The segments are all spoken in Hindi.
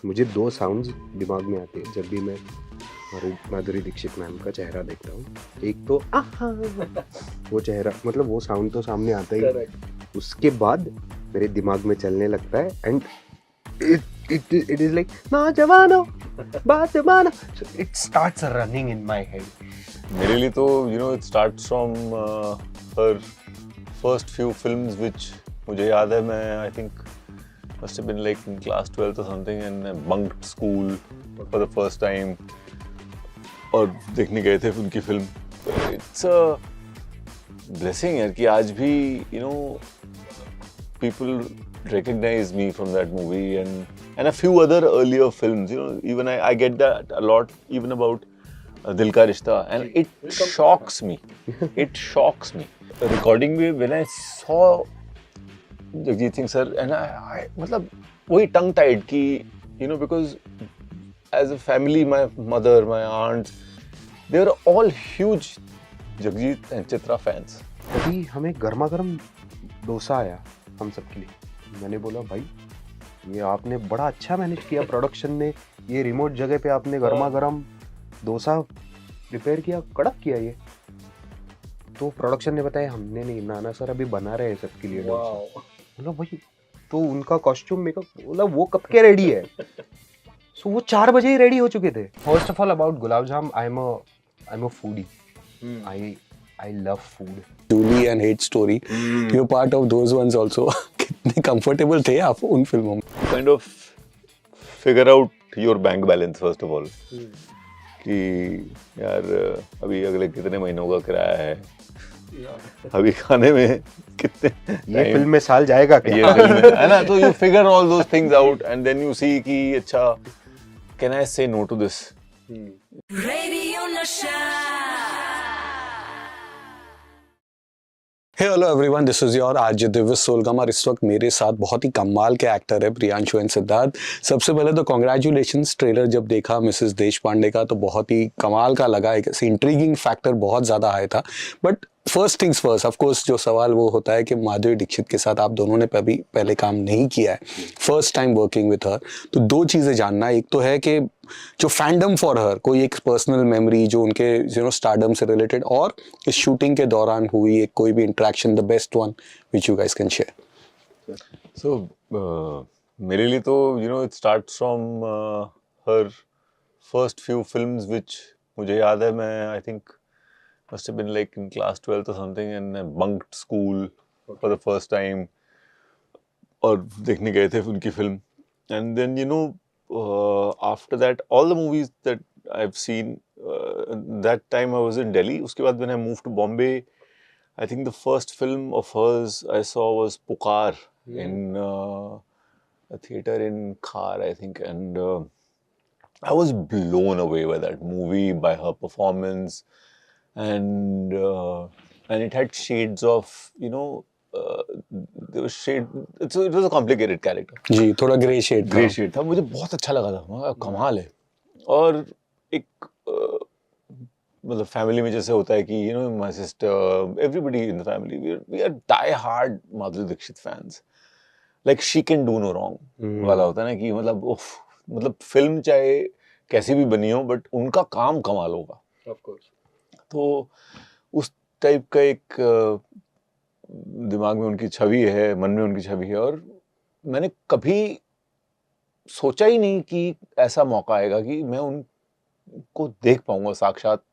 मुझे 2 साउंड्स दिमाग में आते हैं जब भी मैं माधुरी दीक्षित मैम का चेहरा देखता हूँ। एक तो आहा वो चेहरा, मतलब वो साउंड तो सामने आता ही, उसके बाद मेरे दिमाग में चलने लगता है एंड it is like नौजवानों बात मानो, so it starts running in my head. मेरे लिए तो it starts from her first few films which मुझे याद है, मैं I think must have been like in class 12th or something and I bunked school for the first time और देखने गए थे उनकी फिल्म. It's a blessing यार कि आज भी people recognize me from that movie and a few other earlier films. Even I get that a lot even about Dil Ka Rishta, and it shocks me. It shocks me. Recording में when I saw Jagjit Singh sir, and I मतलब वही tongue tied कि because as a family, my mother, my aunts, they were all huge Jagjit and Chitra fans. अभी हमें गर्मा गर्म डोसा आया हम सबके लिए. मैंने बोला भाई ये आपने बड़ा अच्छा मैनेज किया, प्रोडक्शन ने ये रिमोट जगह पे आपने गर्मा गर्म डोसा प्रिपेयर किया, कड़क किया ये. तो प्रोडक्शन ने बताया हमने नहीं, नाना सर अभी बना रहे हैं सबके लिए डोसा. बोला भाई तो उनका कॉस्ट्यूम मेकअप, बोला वो कब के रेडी है. सो वो 4 बजे ही रेडी हो चुके थे. First of all about gulab jam, I am a foodie. I love food. Julie and Hate Story. You're part of those ones also. कितने comfortable थे आप उन फिल्मों में? Kind of figure out your bank balance first of all. कि यार अभी अगले कितने महीनों का किराया है, अभी खाने में कितने, ये फिल्म में साल जाएगा क्या? ये फिल्म में है ना. तो you figure all those things out and then you see कि अच्छा can I say no to this? Radio Nasha. Hey hello everyone, this is your RJ Divya Solgam और इस वक्त मेरे साथ बहुत ही कमाल के एक्टर है प्रियांशु एंड सिद्धार्थ. सबसे पहले तो कॉन्ग्रेचुलेशंस. ट्रेलर जब देखा मिसेस देशपांडे का तो बहुत ही कमाल का लगा. एक इंट्रीगिंग फैक्टर बहुत ज़्यादा आया था. But first things first, of course जो सवाल वो होता है कि माधुरी दीक्षित के साथ आप दोनों ने कभी पहले काम नहीं किया है, first time working with her. तो 2 चीज़ें जानना. एक तो है कि जो फैंडम फॉर हर, कोई एक पर्सनल मेमोरी जो उनके स्टारडम से रिलेटेड, और इस शूटिंग के दौरान हुई एक कोई भी interaction, the best one which you guys can share. So मेरे लिए तो it starts from her first few films which मुझे याद है, मैं I think must have been like in class 12th or something and I bunked school for the first time और देखने गए थे उनकी film. And then after that all the movies that I've seen, that time I was in Delhi. उसके बाद when I moved to Bombay, I think the first film of hers I saw was Pukar in a theater in Khar, I think, and I was blown away by that movie, by her performance, and it had shades of there was shade. It was a complicated character. जी, थोड़ा ग्रे शेड था. मुझे बहुत अच्छा लगा था. मैं कमाल है. और एक मतलब फैमिली में जैसे होता है कि my sister, everybody in the family, we are die hard Madhuri Dixit fans. Like she can do no wrong वाला होता है ना कि मतलब फिल्म चाहे कैसी भी बनी हो बट उनका काम कमाल होगा. Of course. तो उस टाइप का एक दिमाग में उनकी छवि है, मन में उनकी छवि है. और मैंने कभी सोचा ही नहीं कि ऐसा मौका आएगा कि मैं उनको देख पाऊंगा साक्षात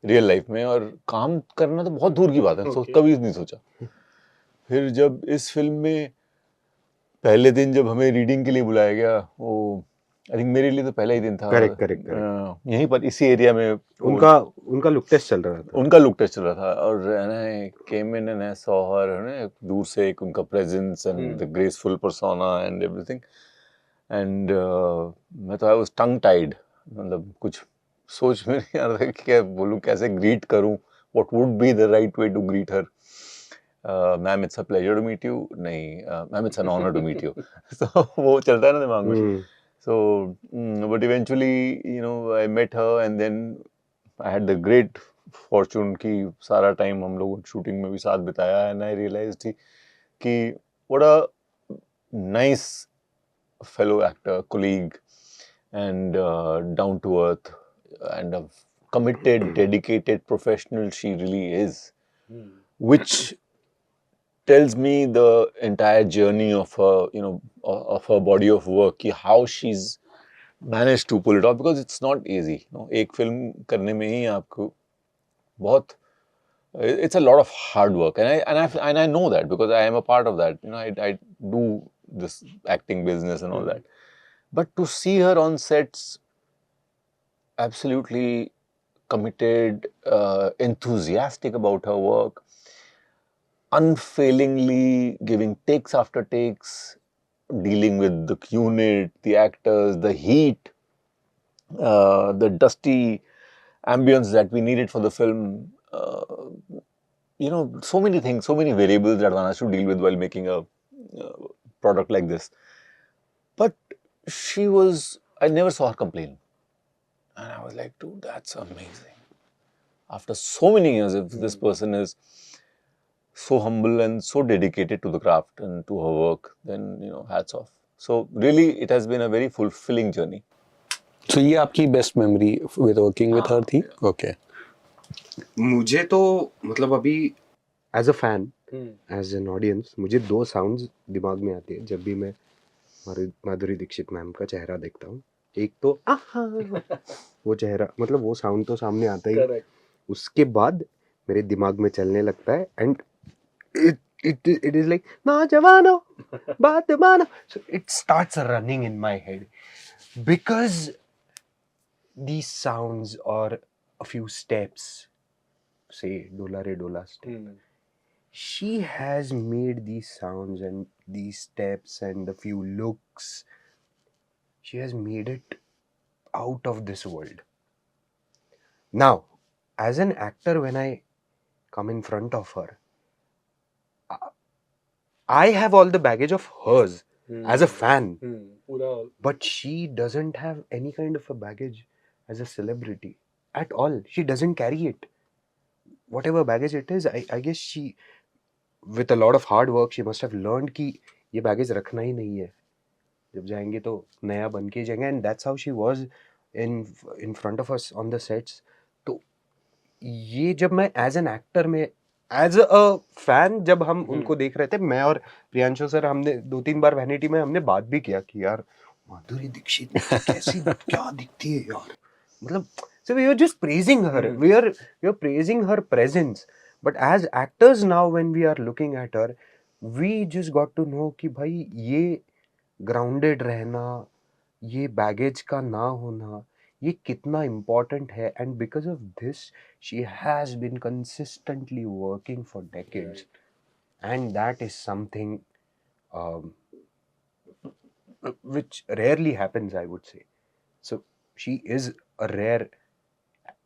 रियल लाइफ में, और काम करना तो बहुत दूर की बात है. कभी नहीं सोचा. फिर जब इस फिल्म में पहले दिन जब हमें रीडिंग के लिए बुलाया गया, वो आई थिंक मेरे लिए तो पहला ही दिन था. करेक्ट. यहीं पर इसी एरिया में उनका लुक टेस्ट चल रहा था. और आई केम in and I saw her, दूर से एक उनका presence and the graceful persona and everything. And मैं तो आई वाज टंग टाइड. मतलब कुछ सोच में नहीं आ रहा था कि क्या बोलूं, कैसे ग्रीट करूं, what would be the right way to greet her. Ma'am it's a pleasure to meet you, नहीं ma'am it's an honour to meet you. तो वो चलता है ना दिमाग में. So, but eventually, I met her and then I had the great fortune कि सारा टाइम हम लोगों शूटिंग में भी साथ बिताया. And I realized कि what a nice fellow actor, colleague, and down to earth and a committed, dedicated professional she really is, which tells me the entire journey of her, of her body of work, कि how she's managed to pull it off, because it's not easy. एक फिल्म करने में ही आपको बहुत, it's a lot of hard work, and I know that because I am a part of that. I do this acting business and all that. But to see her on sets, absolutely committed, enthusiastic about her work, unfailingly giving takes after takes, dealing with the unit, the actors, the heat, the dusty ambience that we needed for the film. So many things, so many variables that one has to deal with while making a product like this. But I never saw her complain. And I was like, dude, that's amazing. After so many years, if this person is so humble and so dedicated to the craft and to her work, then, hats off. So really, it has been a very fulfilling journey. So ये आपकी best memory with working with her थी? ओके. मुझे तो मतलब अभी as a fan, as an audience, मुझे दो साउंड्स दिमाग में आती है जब भी मैं माधुरी दीक्षित मैम का चेहरा देखता हूँ. एक तो आहा वो चेहरा, मतलब वो साउंड तो सामने आता ही. उसके बाद मेरे दिमाग में चलने लगता है एंड it is like नौजवानों बात मानो. So it starts running in my head because these sounds or a few steps, say Dola Re Dola step, she has made these sounds and these steps and a few looks, she has made it out of this world. Now, as an actor, when I come in front of her, I have all the baggage of hers as a fan, but she doesn't have any kind of a baggage as a celebrity at all. She doesn't carry it. Whatever baggage it is, I guess she, with a lot of hard work, she must have learned कि ये baggage रखना ही नहीं है. जब जाएंगे तो नया बन के जाएंगे, and that's how she was in front of us on the sets. तो ये जब मैं as an actor में, as a fan, जब हम उनको देख रहे थे, मैं और प्रियांशु सर, हमने 2-3 बार वैनिटी में हमने बात भी किया कि यार माधुरी दीक्षित कैसी क्या दिखती है यार, मतलब. So we were just praising her. We are praising her presence. But as actors now, when we are looking at her, we just got to know कि भाई ये grounded रहना, ये baggage का ना होना, ये कितना important है. And because of this, she has been consistently working for decades. And that is something which rarely happens, I would say. So she is a rare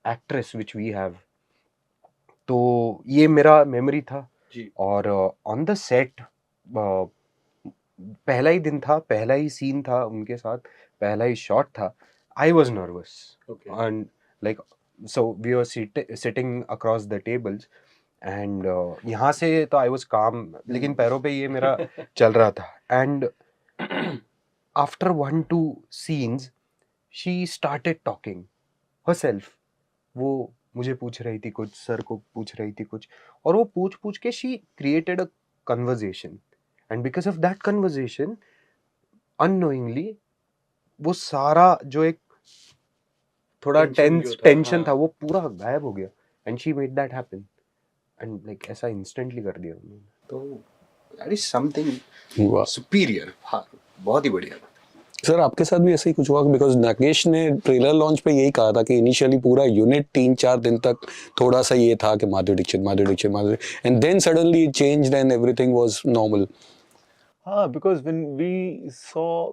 actress which we have. तो ये मेरा मेमोरी था जी. और ऑन द सेट पहला ही दिन था, पहला ही सीन था उनके साथ, पहला ही शॉट था. I was nervous and like, so we were sitting across the tables and यहाँ से तो आई वॉज काम, लेकिन पैरों पे ये मेरा चल रहा था. And after 1-2 scenes she started talking herself. वो मुझे पूछ रही थी कुछ, सर को पूछ रही थी कुछ, और वो पूछ के she created a conversation. And because of that conversation, unknowingly वो सारा जो एक थोड़ा टेंशन था वो पूरा गायब हो गया. And she made that happen and like ऐसा इंस्टेंटली कर दिया उन्होंने. तो दैट इज समथिंग सुपीरियर. हाँ, बहुत ही बढ़िया. सर आपके साथ भी ऐसा ही कुछ हुआ? बिकॉज नागेश ने ट्रेलर लॉन्च पे यही कहा था कि इनिशियली पूरा यूनिट 3-4 दिन तक थोड़ा सा ये था कि Madhuri Dixit, and then suddenly it changed and everything was normal. हाँ, because when we saw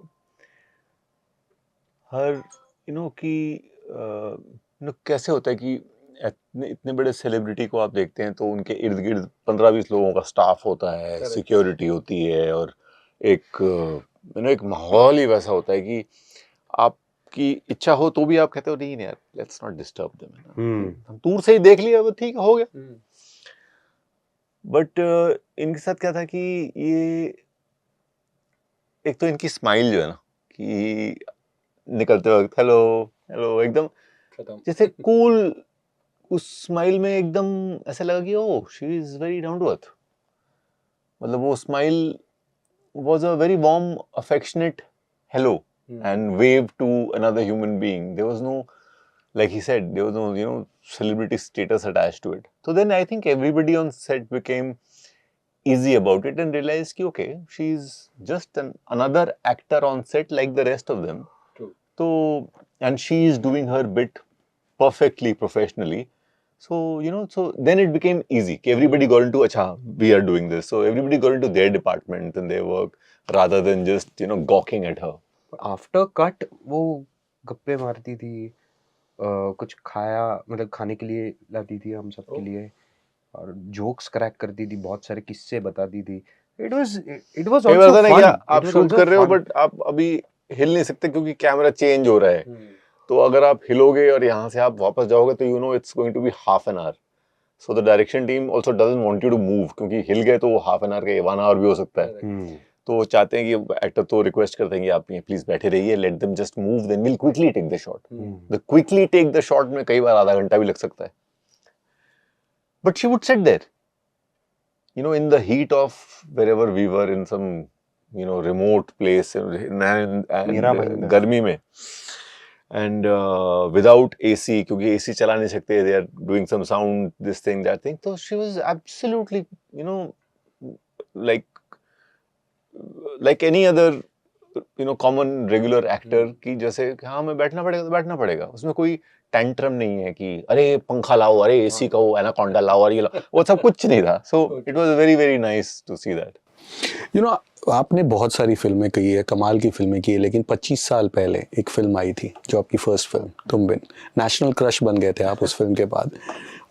her, कि कैसे होता है कि इतने बड़े सेलिब्रिटी को आप देखते हैं तो उनके इर्द गिर्द 15-20 लोगों का स्टाफ होता है, सिक्योरिटी होती है, और एक माहौल ही वैसा होता है कि आपकी इच्छा हो तो भी आप कहते हो नहीं यार, लेट्स नॉट डिस्टर्ब देम. हम दूर से ही देख लिया, वो ठीक हो गया. बट इनके साथ क्या था कि ये एक तो इनकी स्माइल जो है ना, कि निकलते वक्त हेलो हेलो एकदम जैसे कूल, उस स्माइल में एकदम ऐसा लगा कि oh she is very down to earth. मतलब वो smile was a very warm, affectionate hello and wave to another human being. There was no, like he said, there was no, celebrity status attached to it. So then I think everybody on set became easy about it and realized ki okay, she's just another actor on set like the rest of them. True. So, and she is doing her bit perfectly professionally. So, so then it became easy. Everybody got into, acha, we are doing this. So everybody got into their department and their work rather than just, gawking at her. After cut वो गप्पे मारती थी, कुछ खाया, मतलब खाने के लिए लाती थी हम सबके लिए, और जोक्स क्रैक करती थी, बहुत सारे किस्से बताती थी. इट वाज कई बार आल्सो होता है ना कि फन. आप शूट कर रहे हो बट आप अभी हिल नहीं सकते क्योंकि कैमरा चेंज हो रहा है. तो अगर आप हिलोगे और यहाँ से आप वापस जाओगे तो it's going to be half an hour. So the direction team also doesn't want you to move क्योंकि हिल गए तो वो हाफ एन आवर का 1 आवर भी हो सकता है. तो वो चाहते हैं कि एक्टर तो रिक्वेस्ट करते हैं कि आप यहाँ प्लीज बैठे रहिए, let them just move, then will quickly take the shot. The quickly take the shot में कई बार आधा घंटा भी लग सकता है. But she would sit there, in the heat of wherever we were in some, remote place and गर्मी में, and without AC, क्योंकि AC चला नहीं सकते, they are doing some sound, this thing, that thing. So she was absolutely, like any other, common regular actor की जैसे कि हाँ मैं बैठना पड़ेगा तो बैठना पड़ेगा. उसमें कोई टेंट्रम नहीं है कि अरे पंखा लाओ, अरे एसी का वो एनाकोंडा लाओ और ये लाओ, वो सब कुछ नहीं था. So it was very very nice to see that. आपने बहुत सारी फिल्में की है, कमाल की फिल्में की है, लेकिन 25 साल पहले एक फिल्म आई थी जो आपकी फर्स्ट फिल्म तुम बिन. नेशनल क्रश बन गए थे आप उस फिल्म के बाद.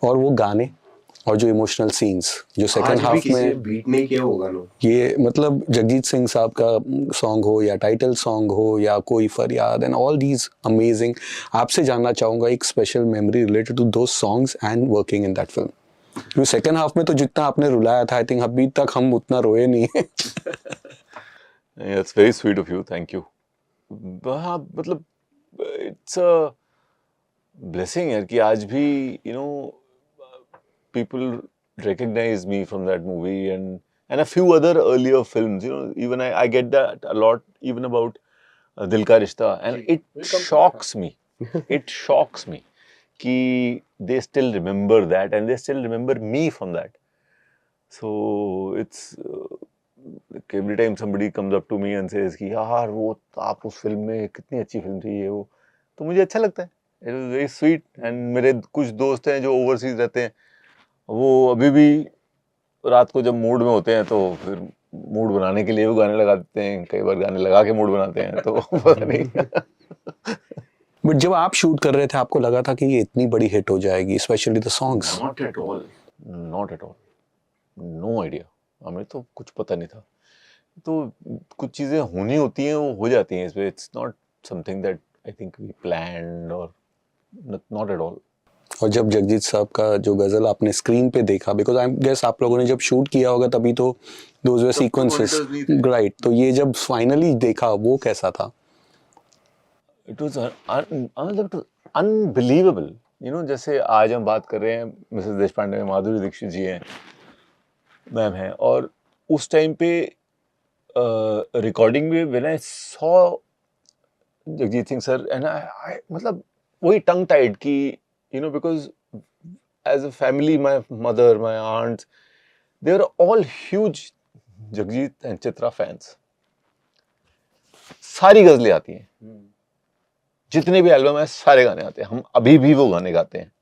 और वो गाने और जो इमोशनल सीन्स जो सेकंड हाफ में बीट नहीं किया होगा नो, ये मतलब जगजीत सिंह साहब का सॉन्ग हो या टाइटल सॉन्ग हो या कोई फरियाद एंड ऑल दीज अमेजिंग. आपसे जानना चाहूँगा एक special memory related to those songs and working in that film. क्योंकि सेकंड हाफ में तो जितना आपने रुलाया था, आई थिंक अभी तक हम उतना रोए नहीं है. That's very sweet of you, thank you. हाँ मतलब it's a blessing है कि आज भी people recognize me from that movie and a few other earlier films. Even I get that a lot even about Dil Ka Rishta, and it shocks me. It shocks me कि they still remember that and they still remember me from that. So it's like every time somebody comes up to me and says कि यार वो आप उस फिल्म में कितनी अच्छी फिल्म थी ये वो, तो मुझे अच्छा लगता है. It was very sweet. And मेरे कुछ दोस्त हैं जो ओवरसीज रहते हैं, वो अभी भी रात को जब मूड में होते हैं तो फिर मूड बनाने के लिए वो गाने लगा देते हैं. कई बार गाने लगा के मूड बनाते हैं, तो पता नहीं. बट जब आप शूट कर रहे थे आपको लगा था कि ये इतनी बड़ी हिट हो जाएगी, specially the songs? Not at all. Not at all. No idea. हमें तो कुछ पता नहीं था. तो कुछ चीजें होनी होती हैं, वो हो जाती हैं. इसमें it's not something that I think we planned or not at all. और जब जगजीत साहब का जो गजल आपने स्क्रीन पे देखा, बिकॉज आई गेस आप लोगों ने जब शूट किया होगा तभी तो दोज वर सीक्वेंसेस, राइट, तो ये जब फाइनली देखा वो कैसा था? It was unbelievable. जैसे आज हम बात कर रहे हैं, मिसेस देशपांडे में माधुरी दीक्षित जी हैं, मैम हैं, और उस टाइम पे रिकॉर्डिंग में when I saw Jagjit Singh sir and I मतलब वही टंग टाइड कि because as a family, my mother, my aunts, they were all huge Jagjit and Chitra fans. सारी गजलें आती हैं, जितने भी एल्बम है सारे गाने आते हैं, हम अभी भी वो गाने गाते हैं.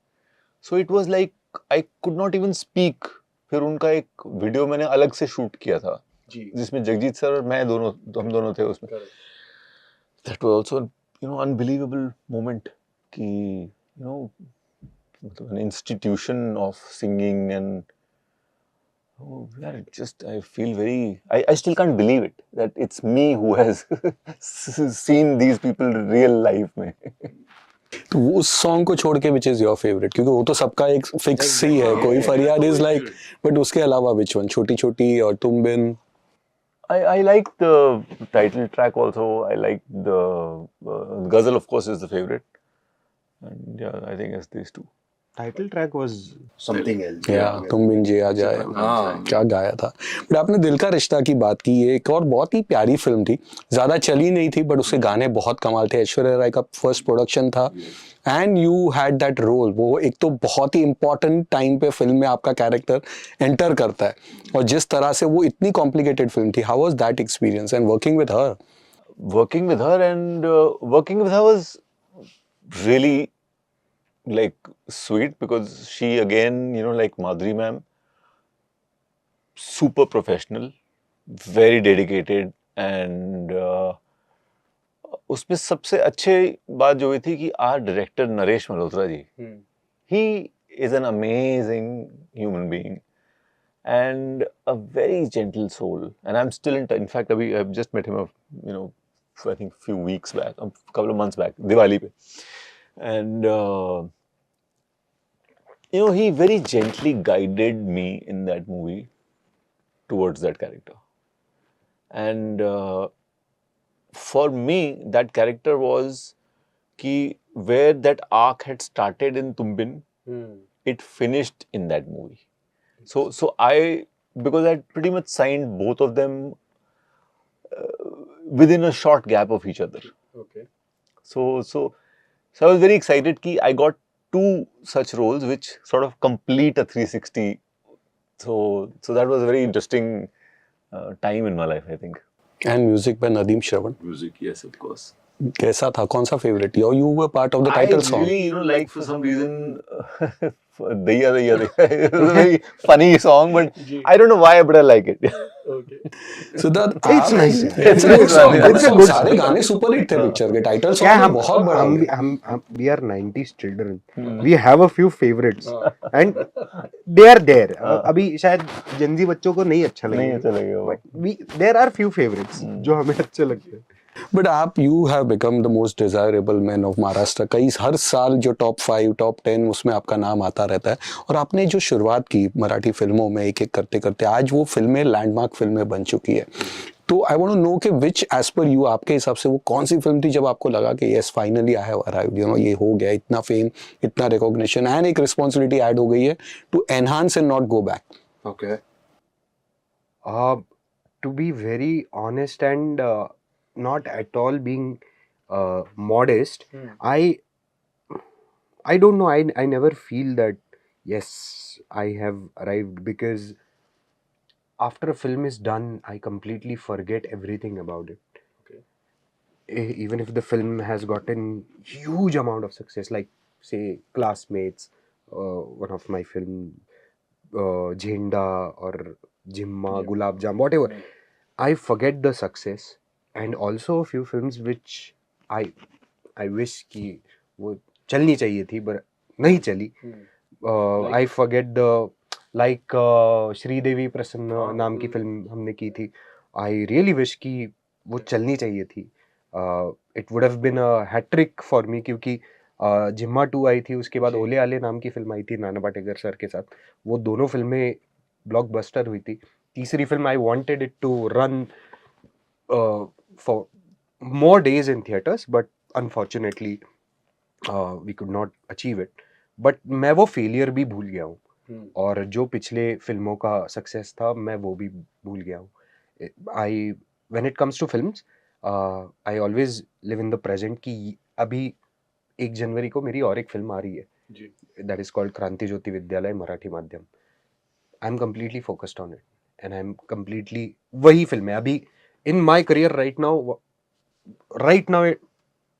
So it was like I could not even speak. फिर उनका एक वीडियो मैंने अलग से शूट किया था जिसमें जगजीत सर और मैं दोनों, हम दोनों थे उसमें. That was also unbelievable moment कि an institution of singing and I feel very, I still can't believe it that it's me who has seen these people real life में. तो उस सॉन्ग को छोड़ के विच इज योर फेवरेट? क्योंकि वो तो सबका एक फिक्स ही है, कोई फरियाद इज लाइक, बट उसके अलावा विच वन? छोटी छोटी और तुम बिन? I like the title track also. I like the Ghazal, of course, is the favorite. And yeah, I think it's these two. Title track was something else. तुम बिन जिया जाए, क्या गाया था। बट आपने दिल का रिश्ता की बात की, ये एक और बहुत ही प्यारी फिल्म थी, ज़्यादा चली नहीं थी बट उसके गाने बहुत कमाल थे। ऐश्वर्या राय का फर्स्ट प्रोडक्शन था and you had that role. वो एक तो बहुत ही इंपॉर्टेंट टाइम पे फिल्म में आपका कैरेक्टर एंटर करता है, और जिस तरह से वो इतनी कॉम्प्लिकेटेड फिल्म थी, how was that experience and working with her? Working with her and working with her was really like sweet, because she, again, you know, like Madhuri ma'am, super professional, very dedicated, and उसमें सबसे अच्छे बात जो हुई थी कि are director Naresh Malhotra ji, he is an amazing human being and a very gentle soul, and I'm still in fact I've just met him you know, I think few weeks back, a couple of months back, Diwali pe, and you know, he very gently guided me in that movie towards that character. And for me, that character was ki where that arc had started in Tumbin, it finished in that movie. So I, because I pretty much signed both of them within a short gap of each other. Okay. So I was very excited ki I got two such roles which sort of complete a 360. So that was a very interesting time in my life, I think. And music by Nadeem Shravan. Music, yes, of course. कैसा था, कौन सा favourite? You were part of the title I song. really, you know, like for some reason, Daya Daya Daya. It was a very funny song, but I don't know why, but I like it. Siddharth, It's nice. It's a good song. It's a good song. सारे गाने सुपर हिट थे पिक्चर के, टाइटल क्या सॉन्ग हम बहुत बड़ा हो गया। हम we are 90s children. We have a few favorites and they are there. अभी शायद जंजी बच्चों को नहीं अच्छा नहीं लगेगा, अच्छा लगेगा वो। but there are few favorites जो हमें अच्छे लगते हैं। बट आप, you have become the most desirable man of Maharashtra. कई हर साल जो टॉप 5 टॉप 10 उसमें आपका नाम आता रहता है, और आपने जो शुरुआत की मराठी फिल्मों में एक एक करते करते आज वो फिल्में लैंडमार्क फिल्में बन चुकी है। तो आई वांट टू नो कि विच एज पर यू, आपके हिसाब से वो कौन सी फिल्म थी जब आपको लगा कि yes finally I have arrived, you know, ये हो गया, इतना फेम, इतना रिकॉग्निशन एंड एक रिस्पॉन्सिबिलिटी ऐड हो गई है to enhance and not go back? Okay. To be very honest and not at all being modest, I don't know. I never feel that yes I have arrived, because after a film is done, I completely forget everything about it. Okay. Even if the film has gotten huge amount of success, like say Classmates, one of my film, Jhenda or Jimma, Gulab Jam, whatever. I forget the success, and also a few films which I wish कि वो चलनी चाहिए थी but नहीं चली. I forget the like Sridevi प्रसन्न नाम की फिल्म हमने की थी. I really wish कि वो चलनी चाहिए थी. It would have been a hat trick for me, क्योंकि जिम्मा 2 आई थी, उसके बाद ओले आले नाम की फिल्म आई थी नाना पाटेकर सर के साथ. वो दोनों फिल्में ब्लॉकबस्टर हुई थी. तीसरी film I wanted it to run for more days in theaters, but unfortunately we could not achieve it. But मैं वो फेलियर भी भूल गया हूँ, और जो पिछले फिल्मों का सक्सेस था मैं वो भी भूल गया हूँ. When it comes to films, I always live in the present कि अभी 1 जनवरी को मेरी और एक फिल्म आ रही है, that is called क्रांति ज्योति विद्यालय मराठी माध्यम. I'm completely focused on it and I'm completely वही फिल्म है अभी in my career right now.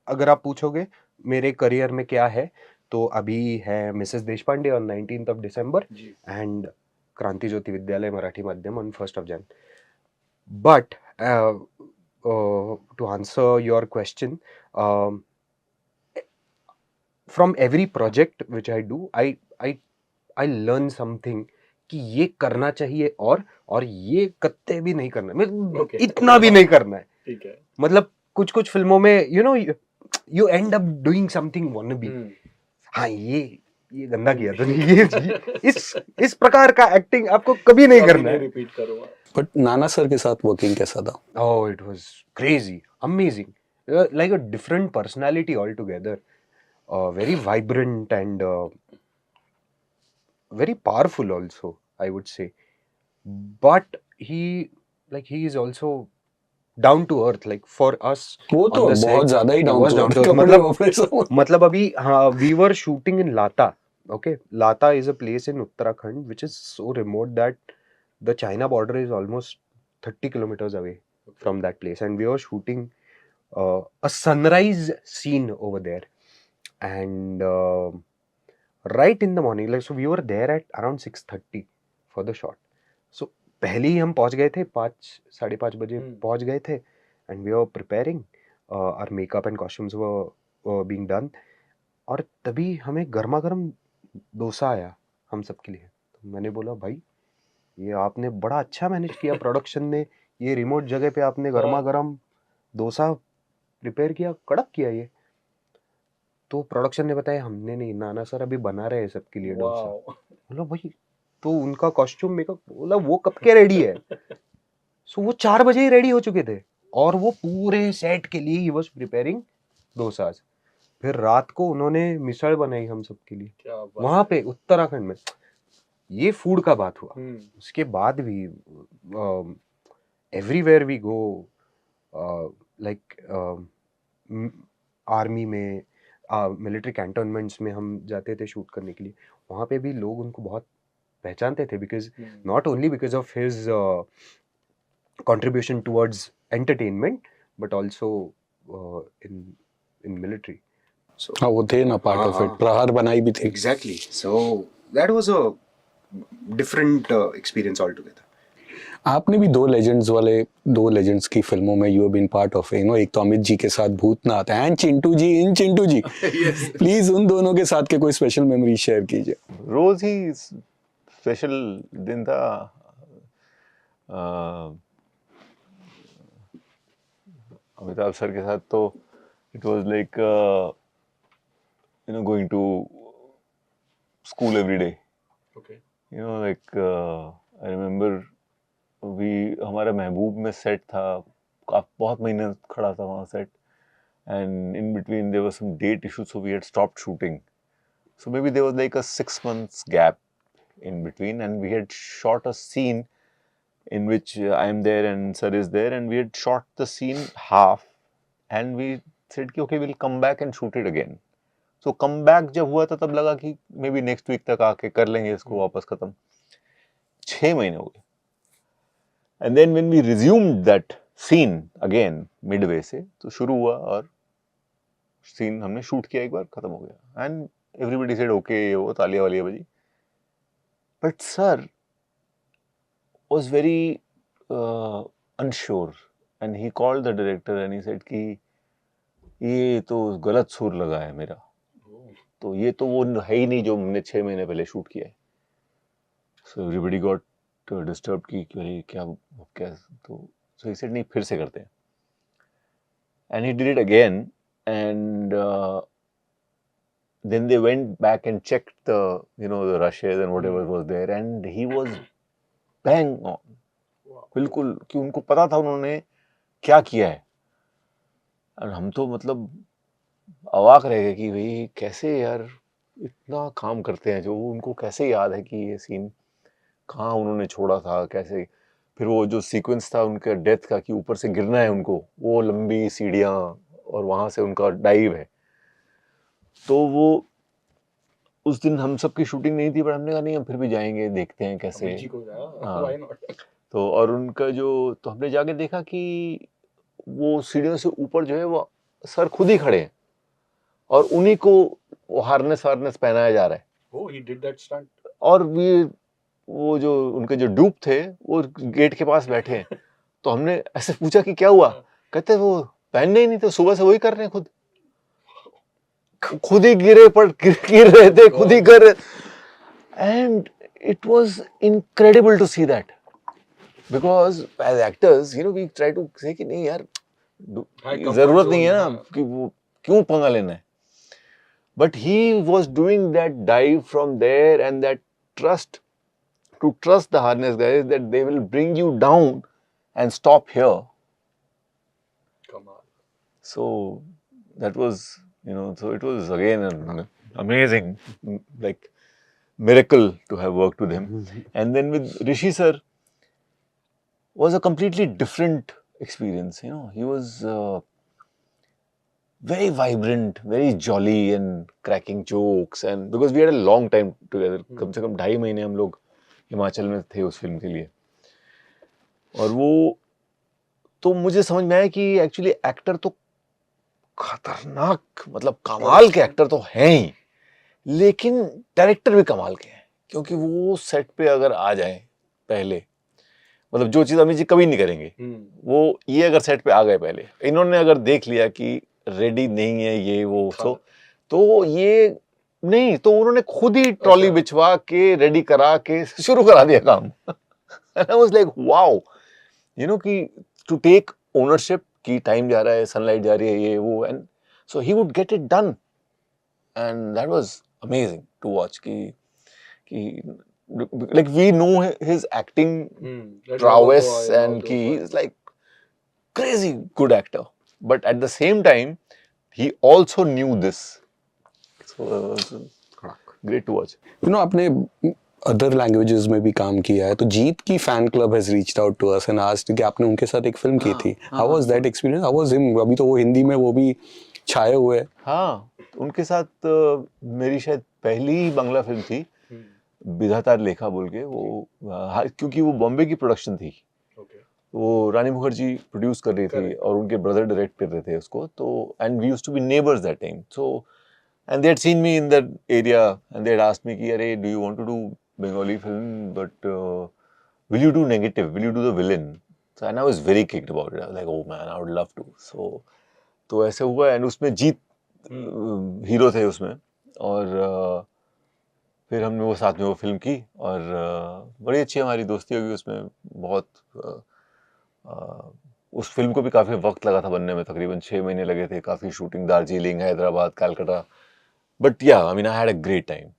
अगर आप पूछोगे मेरे करियर में क्या है, तो अभी है Mrs Deshpande on 19th of December and क्रांति ज्योति विद्यालय मराठी माध्यम on 1st of Jan. But to answer your question, from every project which I do, I learn something कि ये करना चाहिए और ये कत्ते भी नहीं करना है, इतना भी नहीं करना है. ठीक है. मतलब कुछ फिल्मों में you end up doing something wannabe. हाँ ये गंदा किया था, ये इस प्रकार का एक्टिंग आपको कभी नहीं करना है. रिपीट करूंगा. बट नाना सर के साथ वर्किंग कैसा था? Oh, it was crazy, amazing. Like a different personality altogether. Very vibrant and very powerful also, I would say. But he is also down to earth. Like for us वो on तो the बहुत set, ज्यादा ही he down was to down earth, to earth. कपड़े वपड़े सब। मतलब अभी हाँ, we were shooting in Lata. Okay, Lata is a place in Uttarakhand which is so remote that the China border is almost 30 kilometers away from that place, and we were shooting a sunrise scene over there. And right in the morning, like so we were there at around 6:30 for the shot. So पहले ही हम पहुंच गए थे, 5 साढ़े 5 बजे पहुंच गए थे, and we were preparing. Our makeup and costumes were being done. और तभी हमें गर्मा गर्म डोसा आया हम सबके लिए. तो मैंने बोला भाई ये आपने बड़ा अच्छा मैनेज किया, प्रोडक्शन ने ये रिमोट जगह पे आपने गर्मा गर्म डोसा प्रिपेयर किया, कड़क किया ये. तो प्रोडक्शन ने बताया हमने नहीं, नाना सर अभी बना रहे हैं सबके लिए डोसा. बोला भाई तो उनका कॉस्ट्यूम मेकअप, बोला वो कब के रेडी है. सो वो 4 बजे ही रेडी हो चुके थे और वो पूरे सेट के लिए ही वाज प्रिपेयरिंग डोसाज. फिर रात को उन्होंने मिसळ बनाई हम सबके लिए वहां पे उत्तराखंड में. ये फूड का बात हुआ. उसके बाद भी everywhere we go, like army में, मिलिट्री कैंटोनमेंट्स में हम जाते थे शूट करने के लिए. वहाँ पे भी लोग उनको बहुत पहचानते थे, because not only because of his contribution towards entertainment, but also in military. So हाँ वो थे ना पार्ट ऑफ इट, प्रहार बनाई भी थी. exactly. So that was a different experience altogether. आपने भी दो लेजेंड्स की फिल्मों में you have been part of, एक तो अमित जी के साथ भूतनाथ एंड चिंटू जी. प्लीज उन दोनों के साथ के कोई स्पेशल मेमोरी शेयर कीजिए. रोज ही स्पेशल दिन था. अमिताभ सर के साथ तो it was like going to school every day. Like I remember हमारा महबूब में सेट था, बहुत महीने खड़ा था वहाँ set, and in between there was some date issues, so we had stopped shooting. So maybe there was like a 6 months gap in between, and we had shot a scene in which I am there and sir is there, and we had shot the scene half, and we said कि okay we'll come back and shoot it again. So come back जब हुआ था तब लगा कि maybe next week तक आके कर लेंगे इसको वापस खत्म. 6 महीने हो गए. And then when we resumed that scene again midway से, तो शुरू हुआ और सीन हमने शूट किया, एक बार खत्म हो गया, and everybody said okay, वो तालियां वालियां बजी. But sir was very unsure, and he called the director and he said कि ये तो गलत सुर लगा है मेरा, तो ये तो वो है ही नहीं जो हमने 6 महीने पहले शूट किया है. So everybody got disturbed कि क्या तो so he said नहीं फिर से करते हैं, and he did it again, and then they went back and checked the the rushes and whatever was there, and he was bang on. बिल्कुल कि उनको पता था उन्होंने क्या किया है, और हम तो मतलब अवाक रह गए कि भाई कैसे यार इतना काम करते हैं, जो उनको कैसे याद है कि ये सीन कहाँ उन्होंने छोड़ा था, कैसे. फिर वो जो सीक्वेंस था उनका डेथ का कि ऊपर से गिरना है उनको, वो लंबी सीढ़ियाँ और वहाँ से उनका डाइव है, तो वो उस दिन हम सब की शूटिंग नहीं थी, पर हमने कहा नहीं हम फिर भी जाएंगे, देखते हैं कैसे. हाँ. तो और उनका तो हमने जाके देखा कि वो सीढ़ियों से ऊपर जो है वो सर खुद ही खड़े हैं और उन्हीं को वो हार्नेस पहनाया जा रहा है. Oh, he did that stunt. और वो जो उनके जो डूब थे वो गेट के पास बैठे हैं. तो हमने ऐसे पूछा कि क्या हुआ, कहते वो पहनने ही नहीं थे, सुबह से वही कर रहे हैं, खुद ही गिर रहे थे, खुद ही कर रहे. And it was incredible to see that, because as actors we try to say कि नहीं यार जरूरत नहीं है ना कि वो क्यों पंगा लेना है. But he was doing that dive from there, and that trust to trust the harness guys that they will bring you down and stop here. So that was, so it was again an amazing, like, miracle to have worked with him. And then with Rishi sir was a completely different experience. He was very vibrant, very jolly and cracking jokes. And because we had a long time together, कम से कम 2.5 महीने हम लोग हिमाचल में थे उस फिल्म के लिए. और वो तो मुझे समझ में आया कि एक्चुअली एक्टर तो खतरनाक, मतलब कमाल के एक्टर तो हैं ही, लेकिन डायरेक्टर भी कमाल के हैं. क्योंकि वो सेट पे अगर आ जाए पहले, मतलब जो चीज अमित जी कभी नहीं करेंगे, वो ये अगर सेट पे आ गए पहले, इन्होंने अगर देख लिया कि रेडी नहीं है ये वो, तो ये नहीं, तो उन्होंने खुद ही ट्रॉली बिछवा के रेडी करा के शुरू करा दिया काम. आई वाज लाइक वाओ, कि टू टेक ओनरशिप की टाइम जा रहा है, सनलाइट जा रही है, ये वो, and so he would get it done. And that was amazing to watch कि like we know his acting prowess and he is like crazy good actor, but at the same time he also knew this, so it was great to watch. आपने अदर लैंग्वेजेस में भी काम किया है, तो जीत की fan club has reached out to us and asked कि आपने उनके साथ एक फिल्म की थी. How was that experience? How was him? अभी तो वो हिंदी में वो भी छाए हुए हैं. हाँ, उनके साथ मेरी शायद पहली ही बांग्ला फिल्म थी, विधाता लेखा बोल के. वो क्योंकि वो बॉम्बे की प्रोडक्शन थी, वो रानी मुखर्जी प्रोड्यूस कर रही थी और उनके ब्रदर डायरेक्ट कर रहे थे उसको. तो and we used to be neighbours that time. So and they had seen me in that area and they had asked me कि अरे do you want to do Bengali film, but will you do negative, will you do the villain? So and I was very kicked about it. I was like oh man, I would love to. So तो ऐसे हुआ. एंड उसमें जीत हीरो थे उसमें, और फिर हमने वो साथ में वो फिल्म की, और बड़ी अच्छी हमारी दोस्ती होगी उसमें. बहुत उस फिल्म को भी काफ़ी वक्त लगा था बनने में, तकरीबन 6 महीने लगे थे. काफ़ी शूटिंग, दार्जिलिंग, हैदराबाद, कलकत्ता. बट या I mean I had a great time.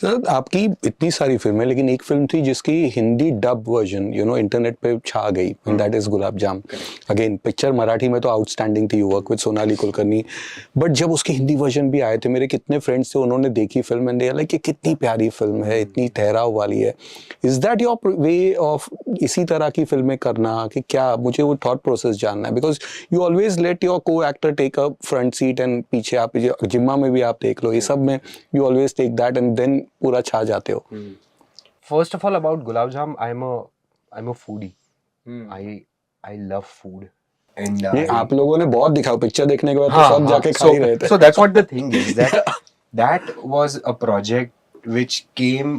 Sir, आपकी इतनी सारी फिल्में, लेकिन एक फिल्म थी जिसकी हिंदी डब वर्जन इंटरनेट पे छा गई, and that is gulab jam. Again picture Marathi में तो आउटस्टैंडिंग थी, you work with Sonali Kulkarni, but जब उसके हिंदी वर्जन भी आए थे, मेरे कितने फ्रेंड्स थे, उन्होंने देखी फिल्म एंड दे लाइक कि कितनी प्यारी फिल्म है, इतनी ठहराव वाली है. Is that your way of इसी तरह की फिल्में करना कि क्या? मुझे वो थॉट प्रोसेस जानना है, because you always let your coactor take a front seat and पीछे आप जिम्मा में भी आप देख लो, ये सब में you always take that and then पूरा छा जाते हो. First of all, about Gulab Jam, I'm a foodie. I love food. And आप लोगों ने बहुत दिखाओ पिक्चर देखने के बाद तो सब जाके खा ही रहे थे. So that's what the thing is, that was a project which came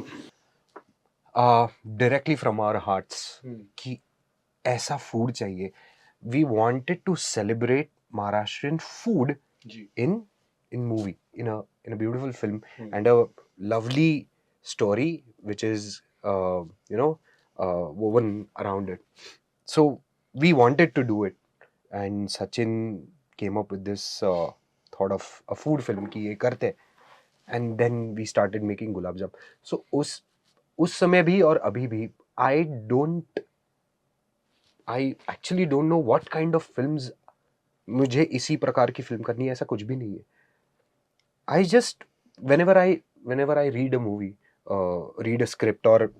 directly from our hearts. कि ऐसा food चाहिए. We wanted to celebrate Maharashtrian food in movie, in a beautiful film, and a lovely story which is woven around it. So we wanted to do it, and Sachin came up with this thought of a food film ki ye karte, and then we started making Gulab Jam. So उस समय भी और अभी भी I actually don't know what kind of films मुझे इसी प्रकार की फिल्म करनी है, ऐसा कुछ भी नहीं है. I just whenever I read a movie, read a script or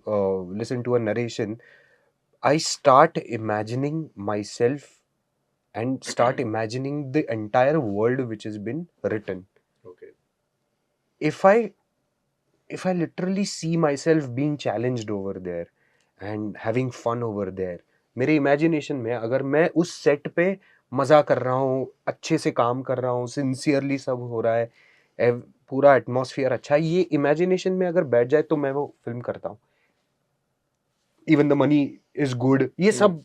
listen to a narration, I start imagining myself and start imagining the entire world which has been written. Okay. If I literally see myself being challenged over there and having fun over there, मेरे इमेजिनेशन में अगर मैं उस सेट पे मजा कर रहा हूँ, अच्छे से काम कर रहा हूँ, सिंसियरली सब हो रहा है, पूरा एटमॉस्फेयर अच्छा है, ये इमेजिनेशन में अगर बैठ जाए तो मैं वो फिल्म करता हूँ. Even the money is good, ये सब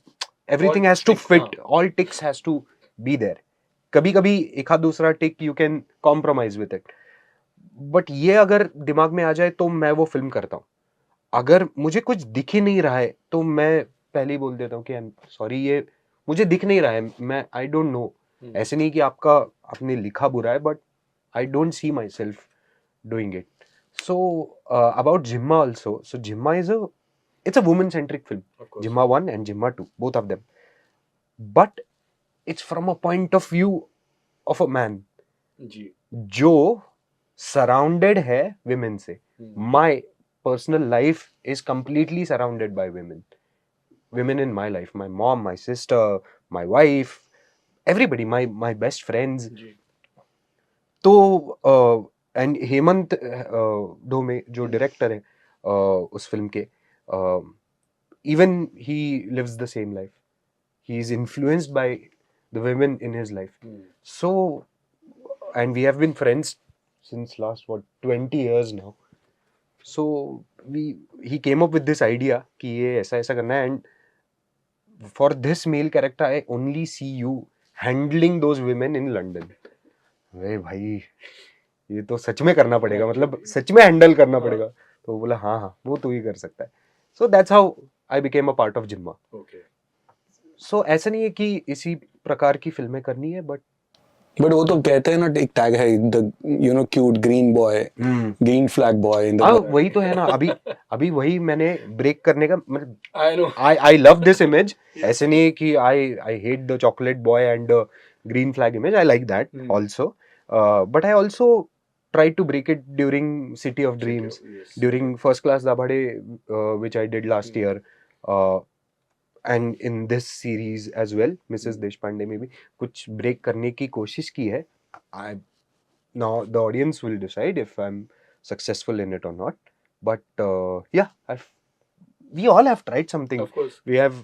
everything has to fit, all ticks has to be there. कभी कभी एक आध दूसरा tick you can compromise with it, but ये अगर दिमाग में आ जाए तो मैं वो फिल्म करता हूँ. अगर मुझे कुछ दिख ही नहीं रहा है तो मैं पहले ही बोल देता हूँ कि सॉरी, ये मुझे दिख नहीं रहा है, मैं आई डोंट नो. ऐसे नहीं कि आपने लिखा बुरा है, but I don't see myself doing it. So about Jimma also. So Jimma it's a woman centric film. Jimma 1 and Jimma 2, both of them. But it's from a point of view of a man जो surrounded है women से. My personal life is completely surrounded by women in my life, my mom, my sister, my wife, everybody, my best friends. तो एंड हेमंत ढोमे जो डायरेक्टर है उस फिल्म के, even he lives the same life. He is influenced by the women in his life. So and we have been friends since last 20 years now. So he came up with this idea कि ये ऐसा ऐसा करना है, and for this male character I only see you handling those women in London. अरे भाई ये तो सच में करना पड़ेगा, मतलब सच में हैंडल करना पड़ेगा. तो बोला हाँ हाँ वो तू ही कर सकता है. So that's how I became a part of जिम्मा. सो ऐसा नहीं है कि इसी प्रकार की फिल्में करनी है, बट वो तो कहते हैं ना, एक टैग है, the cute green boy, green flag boy in the. वही तो है ना. अभी वही मैंने ब्रेक करने का, मतलब आई लव दिस इमेज. ऐसे नहीं है कि I hate the chocolate boy and green flag image. I like that also, but I also try to break it during City of Dreams, during First Class Dabhade, which I did last year, and in this series as well, Mrs. Deshpande में भी कुछ break करने की कोशिश की है. Now the audience will decide if I'm successful in it or not, but yeah, we all have tried something. Of course, we have,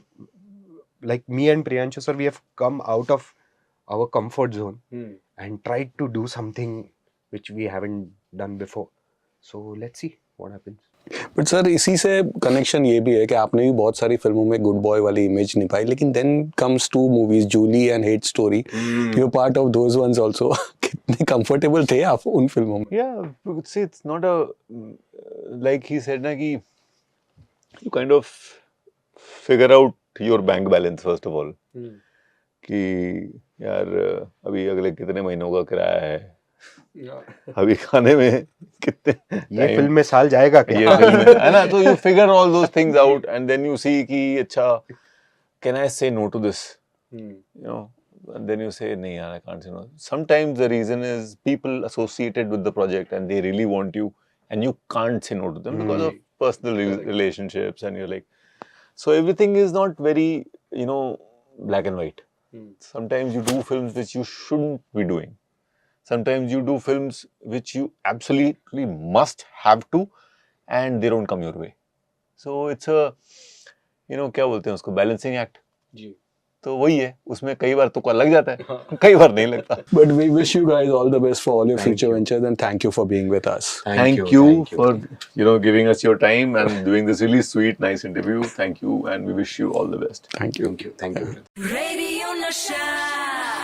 like me and Priyanshu sir, we have come out of our comfort zone and tried to do something which we haven't done before. So let's see what happens. But sir इसी से कनेक्शन ये भी है कि आपने भी बहुत सारी फिल्मों में गुड बॉय वाली इमेज निभाई, लेकिन then comes to movies Julie and Hate Story, you are part of those ones also. कितने कंफर्टेबल थे आप उन फिल्मों में? Yeah, see, it's not a, like he said ना कि you kind of figure out your bank balance first of all. कि यार अभी अगले कितने महीनों का किराया है, अभी खाने में कितने, ये फिल्म में साल जाएगा क्या, ये फिल्म में है ना. तो you figure all those things out and then you see कि अच्छा can I say no to this, you know, and then you say नहीं यार I can't say no. Sometimes the reason is people associated with the project and they really want you and you can't say no to them because of personal relationships, and you're like, so everything is not very, you know, black and white. Sometimes you do films which you shouldn't be doing. Sometimes you do films which you absolutely must have to, and they don't come your way. So it's a, you know, क्या बोलते हैं उसको, balancing act. जी. तो वही है, उसमें कई बार तुक्का लग जाता है, कई बार नहीं लगता. But we wish you guys all the best for all your future ventures, and thank you for being with us. Thank you for, you know, giving us your time and doing this really sweet, nice interview. Thank you, and we wish you all the best. Thank you. Thank you. Radio Nasha.